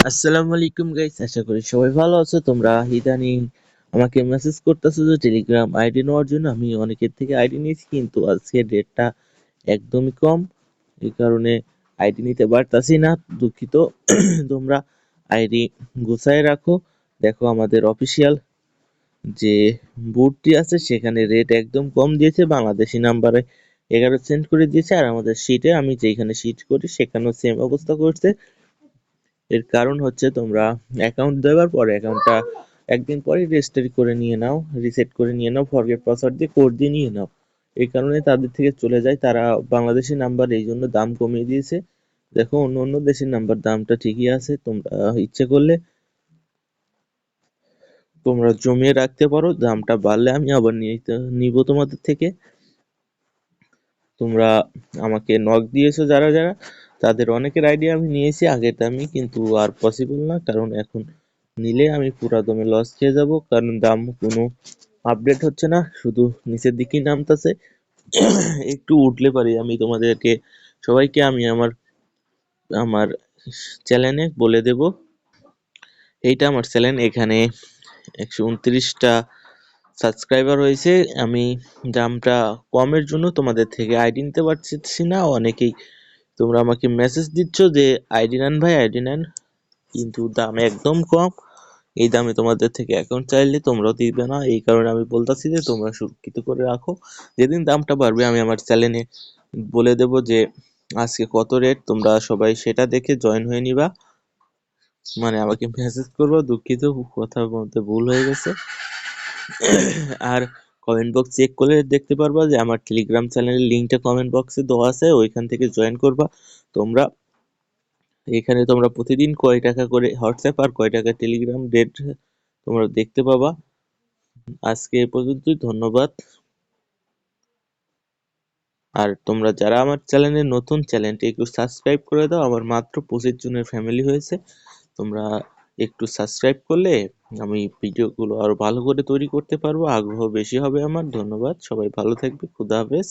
আসসালামু আলাইকুম গাইস, আশা করি সবাই ভালো আছো। তোমরা ইদানিং আমাকে মেসেজ করতেছো যে টেলিগ্রাম আইডি নেওয়ার জন্য। আমি অনেকের থেকে আইডি নিয়েছি, কিন্তু আজকে ডেটটা একদমই কম, এই কারণে আইডি নিতে পারতাছি না। দুঃখিত। তোমরা আইডি গুছায় রাখো। দেখো আমাদের অফিসিয়াল যে বুটটি আছে সেখানে রেট একদম কম দিয়েছে, বাংলাদেশি নাম্বারে 11 সেন্ট করে দিয়েছে। আর আমাদের শিটে, আমি যেখানে শিট করি সেখানেও সেম অবস্থা করছে। এর কারণ হচ্ছে, তোমরা অ্যাকাউন্ট দেওয়ার পরে অ্যাকাউন্টটা একদিন পরে রেজিস্টার করে নিয়ে নাও, রিসেট করে নিয়ে নাও, ফরগেট পাসওয়ার্ড দিয়ে কোড দিয়ে নিয়ে নাও। এই কারণে তাদের থেকে চলে যায় তারা। বাংলাদেশি নাম্বার এই জন্য দাম কমিয়ে দিয়েছে। দেখো, অন্য অন্য দেশের নাম্বার দামটা ঠিকই আছে। তোমরা ইচ্ছে করলে তোমরা জমিয়ে রাখতে পারো, দামটা বাড়লে আমি আবার নিব তোমাদের থেকে। তোমরা আমাকে নক দিয়েছো যারা যারা, তাদের অনেকের আইডিয়া আমি নিয়েছি আগের দামই, কিন্তু আর পসিবল না, কারণ এখন নিলে আমি পুরা দমে লস খেয়ে যাব। কারণ দাম কোনো আপডেট হচ্ছে না, শুধু নিচের দিকেই নামতেছে। একটু উঠলে পারি আমি তোমাদেরকে, সবাইকে আমি আমার আমার চ্যানেলে বলে দেব। এইটা আমার চ্যানেল, এখানে 129টা সাবস্ক্রাইবার হয়েছে। আমি দামটা কমের জন্য তোমাদের থেকে আইডি নিতে পারছি না। অনেকেই তোমরা আমাকে মেসেজ দিচ্ছ যে আইডি নেন ভাই, আইডি নেন, কিন্তু দাম একদম কম। এই দামে তোমাদের থেকে অ্যাকাউন্ট চাইলে তোমরাও দিবে না। এই কারণে আমি বলতাছি যে তোমরা সুরক্ষিত করে রাখো। যেদিন দামটা বাড়বে আমি আমার চ্যানেলে বলে দেব যে আজকে কত রেট, তোমরা সবাই সেটা দেখে জয়েন হয়ে নিবা। মানে আমাকে মেসেজ করবো। দুঃখিত, কথা বলতে ভুল হয়ে গেছে। আর কমেন্ট বক্স চেক করলে দেখতে পারবা যে আমার টেলিগ্রাম চ্যানেলের লিঙ্কটা কমেন্ট বক্সে দেওয়া আছে, ওইখান থেকে জয়েন করবা তোমরা। এখানে তোমরা প্রতিদিন কয় টাকা করে হোয়াটসঅ্যাপ আর কয় টাকা টেলিগ্রাম রেট তোমরা দেখতে পাবা। আজকে এ পর্যন্তই, ধন্যবাদ। আর তোমরা যারা আমার চ্যানেলে নতুন, চ্যানেলটি একটু সাবস্ক্রাইব করে দাও। আমার মাত্র 25 জনের ফ্যামিলি হয়েছে। তোমরা একটু সাবস্ক্রাইব করলে আমি ভিডিওগুলো আরো ভালো করে তৈরি করতে পারবো, আগ্রহ বেশি হবে আমার। ধন্যবাদ, সবাই ভালো থাকবে, খুদা হাফেজ।